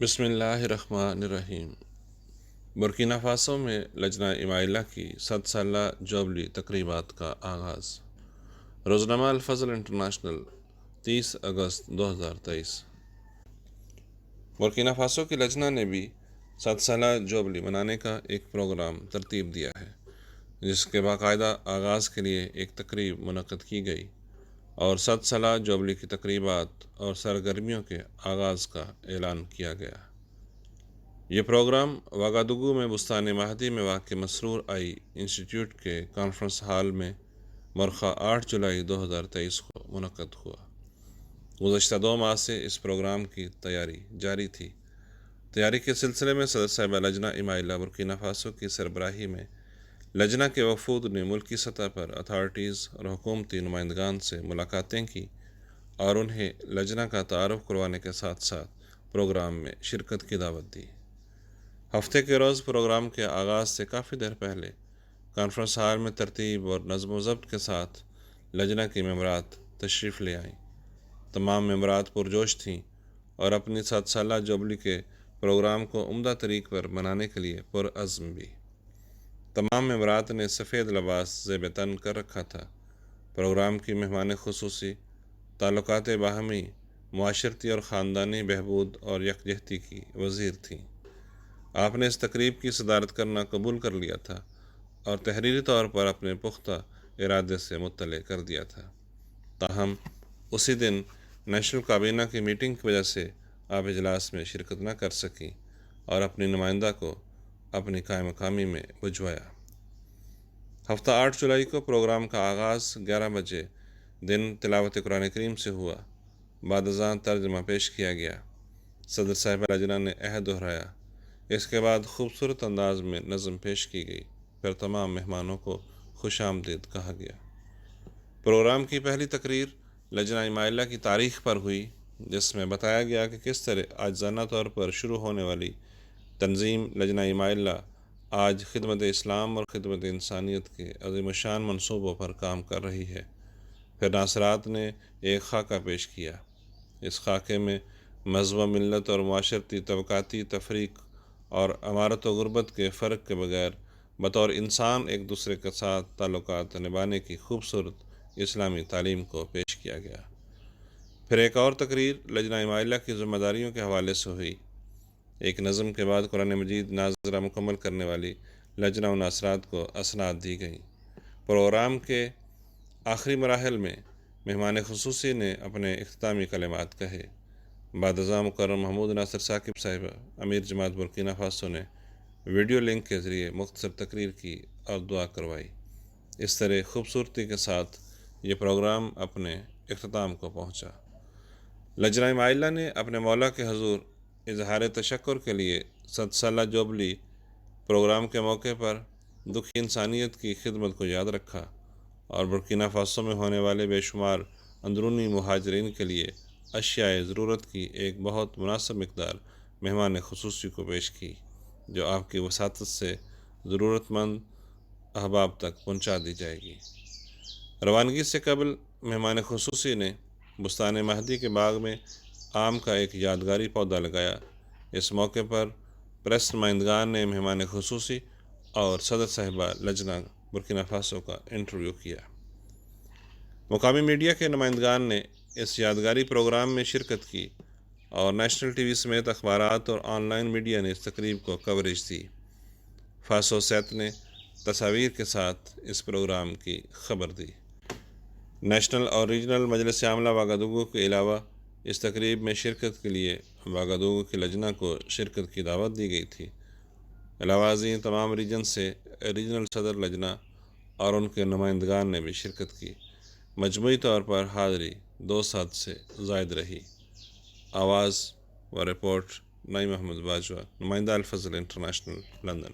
بسم اللہ الرحمن الرحیم۔ برکینا فاسو میں لجنہ امائلہ کی 100 سالہ جوبلی تقریبات کا آغاز۔ روزنامہ الفضل انٹرنیشنل، 30 اگست 2023۔ برکینا فاسو کی لجنہ نے بھی 100 سالہ جوبلی منانے کا ایک پروگرام ترتیب دیا ہے، جس کے باقاعدہ آغاز کے لیے ایک تقریب منعقد کی گئی اور 100 سالہ جوبلی کی تقریبات اور سرگرمیوں کے آغاز کا اعلان کیا گیا۔ یہ پروگرام واگادوگو میں بستان مہدی میں واقع مسرور آئی انسٹیٹیوٹ کے کانفرنس ہال میں مرخہ 8 جولائی 2023 کو منعقد ہوا۔ گزشتہ 2 ماہ سے اس پروگرام کی تیاری جاری تھی۔ تیاری کے سلسلے میں صدر صاحبہ لجنہ امائلہ برکینا فاسو کی سربراہی میں لجنہ کے وفود نے ملکی سطح پر اتھارٹیز اور حکومتی نمائندگان سے ملاقاتیں کی اور انہیں لجنہ کا تعارف کروانے کے ساتھ ساتھ پروگرام میں شرکت کی دعوت دی۔ ہفتے کے روز پروگرام کے آغاز سے کافی دیر پہلے کانفرنس ہال میں ترتیب اور نظم و ضبط کے ساتھ لجنہ کی ممبرات تشریف لے آئیں۔ تمام ممبرات پرجوش تھیں اور اپنی 100 سالہ جوبلی کے پروگرام کو عمدہ طریق پر منانے کے لیے پرعزم بھی۔ تمام ممبرات نے سفید لباس زیب تن کر رکھا تھا۔ پروگرام کی مہمان خصوصی تعلقات باہمی، معاشرتی اور خاندانی بہبود اور یکجہتی کی وزیر تھیں۔ آپ نے اس تقریب کی صدارت کرنا قبول کر لیا تھا اور تحریری طور پر اپنے پختہ ارادے سے مطلع کر دیا تھا۔ تاہم اسی دن نیشنل کابینہ کی میٹنگ کی وجہ سے آپ اجلاس میں شرکت نہ کر سکیں اور اپنی نمائندہ کو اپنی قائم مقامی میں بھجوایا۔ ہفتہ 8 جولائی کو پروگرام کا آغاز 11 بجے دن تلاوت قرآن کریم سے ہوا۔ بعد ازاں ترجمہ پیش کیا گیا۔ صدر صاحبہ لجنہ نے عہد دہرایا۔ اس کے بعد خوبصورت انداز میں نظم پیش کی گئی، پھر تمام مہمانوں کو خوش آمدید کہا گیا۔ پروگرام کی پہلی تقریر لجنہ امائلہ کی تاریخ پر ہوئی، جس میں بتایا گیا کہ کس طرح عاجزانہ طور پر شروع ہونے والی تنظیم لجنہ امائلہ آج خدمت اسلام اور خدمت انسانیت کے عظیم الشان منصوبوں پر کام کر رہی ہے۔ پھر ناصرات نے ایک خاکہ پیش کیا۔ اس خاکے میں مذہب و ملت اور معاشرتی طبقاتی تفریق اور امارت و غربت کے فرق کے بغیر بطور انسان ایک دوسرے کے ساتھ تعلقات نبھانے کی خوبصورت اسلامی تعلیم کو پیش کیا گیا۔ پھر ایک اور تقریر لجنہ امائلہ کی ذمہ داریوں کے حوالے سے ہوئی۔ ایک نظم کے بعد قرآن مجید ناظرہ مکمل کرنے والی لجنہ و ناصرات کو اسناد دی گئیں۔ پروگرام کے آخری مراحل میں مہمان خصوصی نے اپنے اختتامی کلمات کہے۔ بعد ازاں مکرم محمود ناصر ثاقب صاحبہ امیر جماعت برکینا فاسو نے ویڈیو لنک کے ذریعے مختصر تقریر کی اور دعا کروائی۔ اس طرح خوبصورتی کے ساتھ یہ پروگرام اپنے اختتام کو پہنچا۔ لجنہ امائلہ نے اپنے مولا کے حضور اظہار تشکر کے لیے 100 سالہ جوبلی پروگرام کے موقع پر دکھی انسانیت کی خدمت کو یاد رکھا اور برکینا فاسو میں ہونے والے بے شمار اندرونی مہاجرین کے لیے اشیاء ضرورت کی ایک بہت مناسب مقدار مہمان خصوصی کو پیش کی، جو آپ کی وساطت سے ضرورت مند احباب تک پہنچا دی جائے گی۔ روانگی سے قبل مہمان خصوصی نے بستان مہدی کے باغ میں آم کا ایک یادگاری پودا لگایا۔ اس موقع پر پریس نمائندگان نے مہمان خصوصی اور صدر صاحبہ لجنہ برکینا فاسو کا انٹرویو کیا۔ مقامی میڈیا کے نمائندگان نے اس یادگاری پروگرام میں شرکت کی اور نیشنل ٹی وی سمیت اخبارات اور آن لائن میڈیا نے اس تقریب کو کوریج دی۔ فاسو سیت نے تصاویر کے ساتھ اس پروگرام کی خبر دی۔ نیشنل اور ریجنل مجلس عاملہ واگادوگو کے علاوہ اس تقریب میں شرکت کے لیے واگادوگو کی لجنہ کو شرکت کی دعوت دی گئی تھی۔ علاوہ ازیں تمام ریجن سے ریجنل صدر لجنہ اور ان کے نمائندگان نے بھی شرکت کی۔ مجموعی طور پر حاضری 200 سے زائد رہی۔ آواز و رپورٹ نعیم احمد باجوہ، نمائندہ الفضل انٹرنیشنل، لندن۔